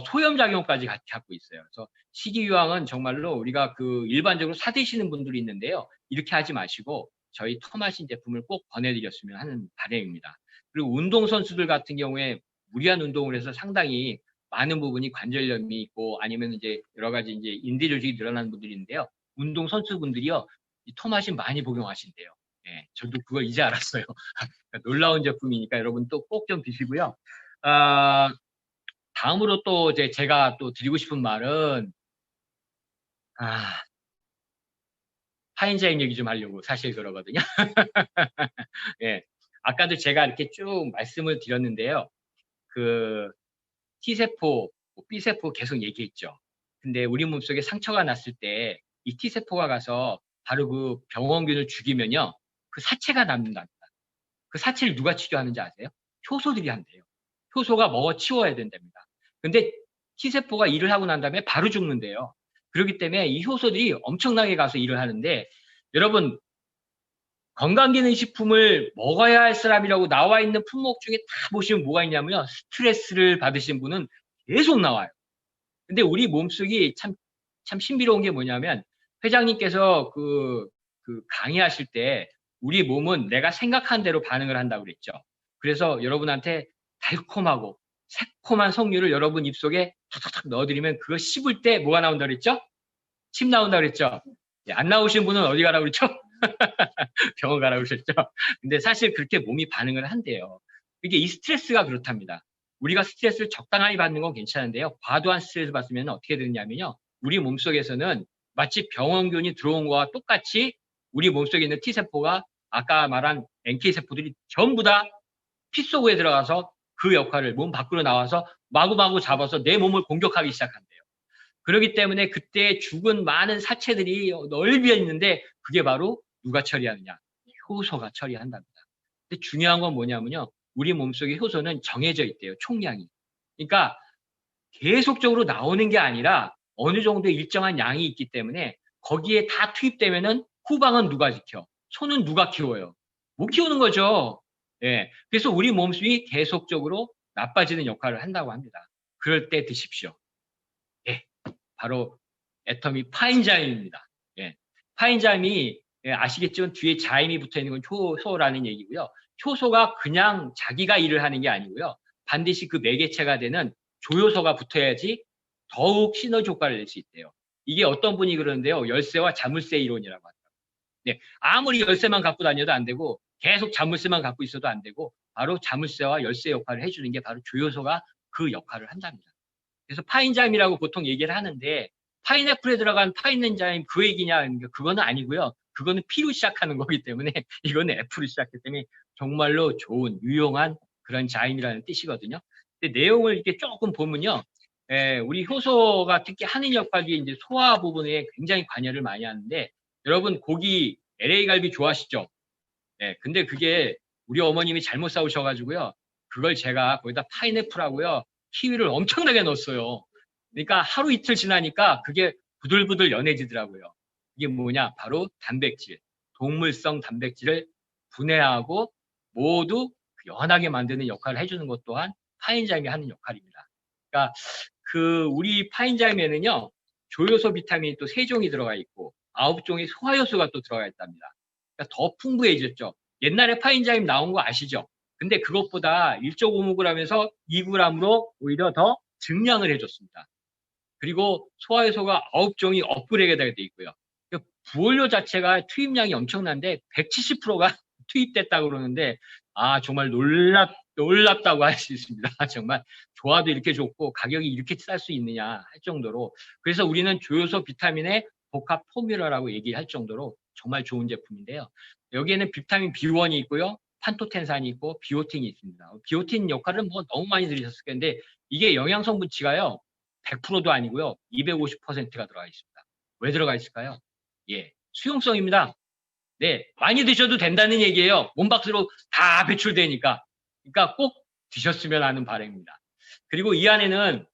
Speaker 1: 소염작용까지 갖고 있어요. 그래서 식이유황은 정말로 우리가 그 일반적으로 사드시는 분들이 있는데요. 이렇게 하지 마시고 저희 터마신 제품을 꼭 권해드렸으면 하는 바람입니다. 그리고 운동선수들 같은 경우에 무리한 운동을 해서 상당히 많은 부분이 관절염이 있고 아니면 이제 여러 가지 이제 인대 조직이 늘어나는 분들이 있는데요. 운동선수분들이요. 이 터마신 많이 복용하신대요. 예, 저도 그걸 이제 알았어요. 놀라운 제품이니까 여러분 또 꼭 좀 드시고요. 다음으로 또 이제 제가 또 드리고 싶은 말은, 파인자임 얘기 좀 하려고 사실 그러거든요. 예. 아까도 제가 이렇게 쭉 말씀을 드렸는데요. 그 T세포, B세포 계속 얘기했죠. 근데 우리 몸속에 상처가 났을 때 이 T세포가 가서 바로 그 병원균을 죽이면요. 그 사체가 남는답니다. 그 사체를 누가 치료하는지 아세요? 효소들이 한대요. 효소가 먹어 치워야 된답니다. 근데 T세포가 일을 하고 난 다음에 바로 죽는데요. 그렇기 때문에 이 효소들이 엄청나게 가서 일을 하는데 여러분 건강기능식품을 먹어야 할 사람이라고 나와 있는 품목 중에 다 보시면 뭐가 있냐면요. 스트레스를 받으신 분은 계속 나와요. 근데 우리 몸속이 참 신비로운 게 뭐냐면 회장님께서 그 강의하실 때 우리 몸은 내가 생각한 대로 반응을 한다고 그랬죠. 그래서 여러분한테 달콤하고 새콤한 석류를 여러분 입속에 탁탁탁 넣어드리면 그거 씹을 때 뭐가 나온다고 그랬죠? 침 나온다고 그랬죠? 안 나오신 분은 어디 가라고 그랬죠? 병원 가라고 그러셨죠? 근데 사실 그렇게 몸이 반응을 한대요. 이게 이 스트레스가 그렇답니다. 우리가 스트레스를 적당히 받는 건 괜찮은데요. 과도한 스트레스 받으면 어떻게 되느냐면요. 우리 몸속에서는 마치 병원균이 들어온 거와 똑같이 우리 몸속에 있는 T세포가 아까 말한 NK세포들이 전부 다 피 속에 들어가서 그 역할을 몸 밖으로 나와서 마구마구 잡아서 내 몸을 공격하기 시작한대요. 그렇기 때문에 그때 죽은 많은 사체들이 널브여 있는데 그게 바로 누가 처리하느냐? 효소가 처리한답니다. 근데 중요한 건 뭐냐면요. 우리 몸속에 효소는 정해져 있대요. 총량이. 그러니까 계속적으로 나오는 게 아니라 어느 정도 일정한 양이 있기 때문에 거기에 다 투입되면은 후방은 누가 지켜? 소는 누가 키워요? 못 키우는 거죠. 예. 그래서 우리 몸속이 계속적으로 나빠지는 역할을 한다고 합니다. 그럴 때 드십시오. 예. 바로 애터미 파인자임입니다. 예. 파인자임이 예, 아시겠지만 뒤에 자임이 붙어 있는 건 효소라는 얘기고요. 효소가 그냥 자기가 일을 하는 게 아니고요. 반드시 그 매개체가 되는 조효소가 붙어야지 더욱 시너지 효과를 낼 수 있대요. 이게 어떤 분이 그러는데요. 열쇠와 자물쇠 이론이라고 합니다. 네, 아무리 열쇠만 갖고 다녀도 안 되고 계속 자물쇠만 갖고 있어도 안 되고 바로 자물쇠와 열쇠 역할을 해주는 게 바로 조효소가 그 역할을 한답니다. 그래서 파인자임이라고 보통 얘기를 하는데 파인애플에 들어간 파인엔자임 그 얘기냐 그거는 아니고요. 그거는 P로 시작하는 거기 때문에 이거는 F로 시작했기 때문에 정말로 좋은, 유용한 그런 자임이라는 뜻이거든요. 근데 내용을 이렇게 조금 보면요. 우리 효소가 특히 하는 역할이 이제 소화 부분에 굉장히 관여를 많이 하는데, 여러분 고기 LA 갈비 좋아하시죠? 근데 그게 우리 어머님이 잘못 사오셔가지고요. 그걸 제가 거기다 파인애플하고요. 키위를 엄청나게 넣었어요. 그러니까 하루 이틀 지나니까 그게 부들부들 연해지더라고요. 이게 뭐냐? 바로 단백질, 동물성 단백질을 분해하고 모두 연하게 만드는 역할을 해주는 것 또한 파인자임이 하는 역할입니다. 그러니까 우리 파인자임에는요, 조효소 비타민이 또 3종이 들어가 있고 9종의 소화효소가 또 들어가 있답니다. 그러니까 더 풍부해졌죠. 옛날에 파인자임 나온 거 아시죠? 근데 그것보다 1.5mg에서 2g으로 오히려 더 증량을 해줬습니다. 그리고 소화효소가 9종이 업그레이드가 되어 있고요. 부원료 자체가 투입량이 엄청난데 170%가 투입됐다고 그러는데, 정말 놀랍다고 할 수 있습니다. 정말 조화도 이렇게 좋고 가격이 이렇게 쌀 수 있느냐 할 정도로. 그래서 우리는 조효소 비타민의 복합 포뮬러라고 얘기할 정도로 정말 좋은 제품인데요. 여기에는 비타민 B1이 있고요. 판토텐산이 있고 비오틴이 있습니다. 비오틴 역할은 뭐 너무 많이 들으셨을 텐데, 이게 영양 성분치가요 100%도 아니고요 250%가 들어가 있습니다. 왜 들어가 있을까요? 수용성입니다. 네, 많이 드셔도 된다는 얘기예요. 몸박스로 다 배출되니까. 그러니까 꼭 드셨으면 하는 바람입니다. 그리고 이 안에는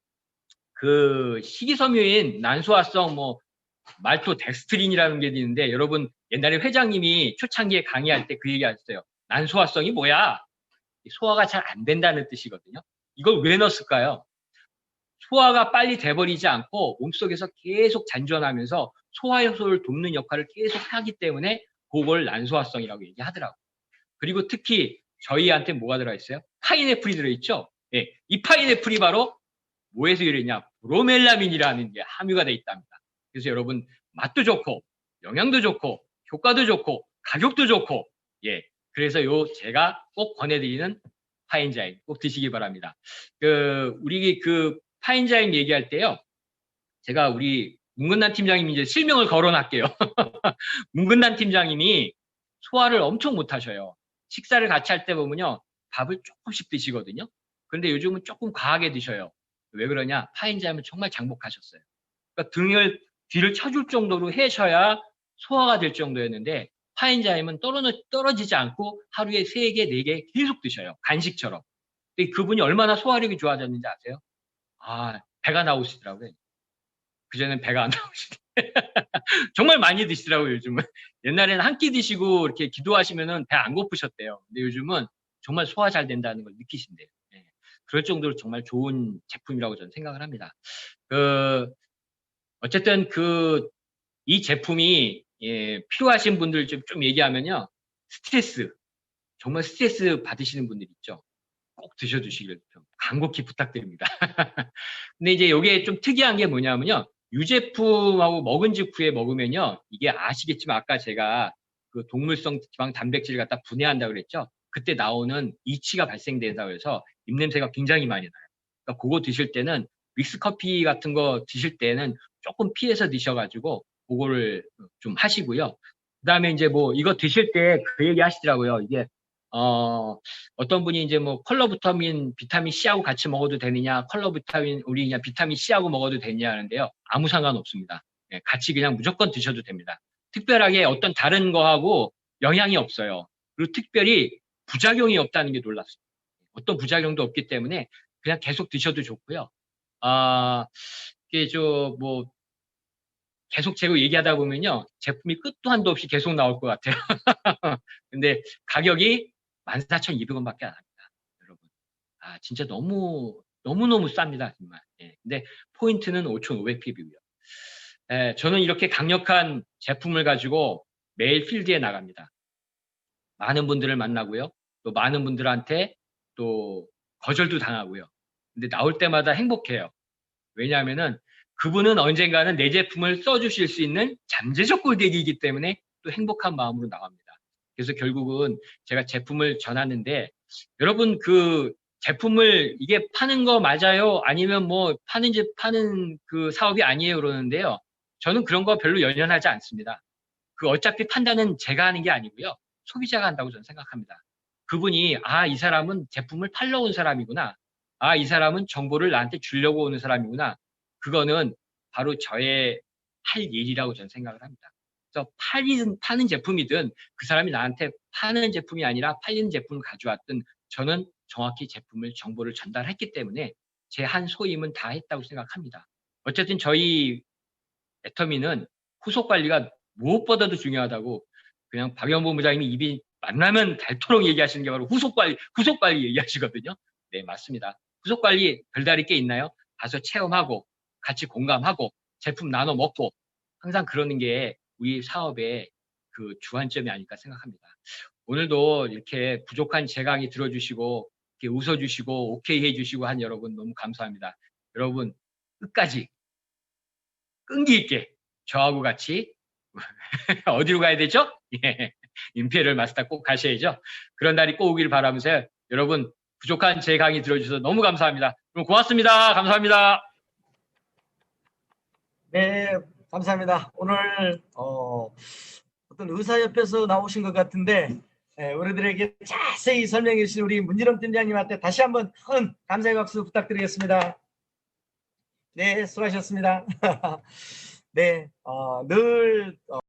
Speaker 1: 그 식이섬유인 난소화성 말토덱스트린이라는 게 있는데, 여러분 옛날에 회장님이 초창기에 강의할 때 그 얘기 하셨어요. 난소화성이 뭐야? 소화가 잘 안 된다는 뜻이거든요. 이걸 왜 넣었을까요? 소화가 빨리 돼버리지 않고 몸속에서 계속 잔존하면서 소화효소를 돕는 역할을 계속 하기 때문에 그걸 난소화성이라고 얘기하더라고요. 그리고 특히 저희한테 뭐가 들어있어요? 파인애플이 들어있죠? 이 파인애플이 바로 뭐에서 유래냐? 브로멜라민이라는 게 함유가 돼 있답니다. 그래서 여러분 맛도 좋고 영양도 좋고 효과도 좋고 가격도 좋고, 그래서 제가 꼭 권해드리는 파인자임 꼭 드시기 바랍니다. 우리 파인자임 얘기할 때요, 제가 우리 문근난 팀장님 이제 실명을 거론할게요. 문근난 팀장님이 소화를 엄청 못하셔요. 식사를 같이 할 때 보면요, 밥을 조금씩 드시거든요. 그런데 요즘은 조금 과하게 드셔요. 왜 그러냐? 파인자임을 정말 장복하셨어요. 그러니까 뒤를 쳐줄 정도로 해셔야 소화가 될 정도였는데, 파인자임은 떨어지지 않고 하루에 3개, 4개 계속 드셔요. 간식처럼. 근데 그분이 얼마나 소화력이 좋아졌는지 아세요? 배가 나오시더라고요. 그전엔 배가 안 나오시대. 정말 많이 드시더라고요, 요즘은. 옛날에는 한 끼 드시고 이렇게 기도하시면은 배 안 고프셨대요. 근데 요즘은 정말 소화 잘 된다는 걸 느끼신대요. 그럴 정도로 정말 좋은 제품이라고 저는 생각을 합니다. 어쨌든 이 제품이 필요하신 분들 좀 얘기하면요. 정말 스트레스 받으시는 분들 있죠. 꼭 드셔주시길 좀 간곡히 부탁드립니다. 근데 이제 이게 좀 특이한 게 뭐냐면요. 유제품하고 먹은 직후에 먹으면요. 이게 아시겠지만 아까 제가 그 동물성 지방 단백질을 갖다 분해한다고 그랬죠. 그때 나오는 이치가 발생된다고 해서 입냄새가 굉장히 많이 나요. 그러니까 그거 드실 때는 믹스커피 같은 거 드실 때는 조금 피해서 드셔가지고 그거를 좀 하시고요. 그 다음에 이제 이거 드실 때 그 얘기 하시더라고요. 이게 어떤 분이 이제 컬러 비타민 C하고 같이 먹어도 되느냐, 우리 그냥 비타민 C하고 먹어도 되느냐 하는데요. 아무 상관 없습니다. 같이 그냥 무조건 드셔도 됩니다. 특별하게 어떤 다른 거하고 영향이 없어요. 그리고 특별히 부작용이 없다는 게 놀랍습니다. 어떤 부작용도 없기 때문에 그냥 계속 드셔도 좋고요. 이게 계속 제가 얘기하다 보면요. 제품이 끝도 한도 없이 계속 나올 것 같아요. 근데 가격이 14,200원밖에 안 합니다. 여러분. 진짜 너무너무 쌉니다. 정말. 근데 포인트는 5,500pp고요. 저는 이렇게 강력한 제품을 가지고 매일 필드에 나갑니다. 많은 분들을 만나고요. 또 많은 분들한테 또 거절도 당하고요. 근데 나올 때마다 행복해요. 왜냐하면은 그분은 언젠가는 내 제품을 써주실 수 있는 잠재적 고객이기 때문에 또 행복한 마음으로 나갑니다. 그래서 결국은 제가 제품을 전하는데, 여러분 제품을 이게 파는 거 맞아요? 아니면 파는 그 사업이 아니에요? 그러는데요. 저는 그런 거 별로 연연하지 않습니다. 그 어차피 판단은 제가 하는 게 아니고요. 소비자가 한다고 저는 생각합니다. 그분이 이 사람은 제품을 팔러 온 사람이구나. 이 사람은 정보를 나한테 주려고 오는 사람이구나. 그거는 바로 저의 할 일이라고 저는 생각을 합니다. 그래서 파는 제품이든 그 사람이 나한테 파는 제품이 아니라 팔리는 제품을 가져왔든 저는 정확히 정보를 전달했기 때문에 제 한 소임은 다 했다고 생각합니다. 어쨌든 저희 애터미는 후속 관리가 무엇보다도 중요하다고 그냥 박영범 본부장님이 입이 만나면 닳도록 얘기하시는 게 바로 후속 관리 얘기하시거든요. 네, 맞습니다. 후속 관리 별다를 게 있나요? 가서 체험하고 같이 공감하고 제품 나눠 먹고 항상 그러는 게 우리 사업의 그 주안점이 아닐까 생각합니다. 오늘도 이렇게 부족한 제 강의 들어주시고 이렇게 웃어주시고 오케이 해주시고 한 여러분 너무 감사합니다. 여러분 끝까지 끈기 있게 저하고 같이 어디로 가야 되죠? 예, 임페리얼 마스터 꼭 가셔야죠. 그런 날이 꼭 오길 바라면서 여러분 부족한 제 강의 들어주셔서 너무 감사합니다. 그럼 고맙습니다. 감사합니다.
Speaker 2: 네, 감사합니다. 오늘 어떤 의사협회에서 나오신 것 같은데 우리들에게 자세히 설명해 주신 우리 문지름 팀장님한테 다시 한번 큰 감사의 박수 부탁드리겠습니다. 네, 수고하셨습니다. 네, 늘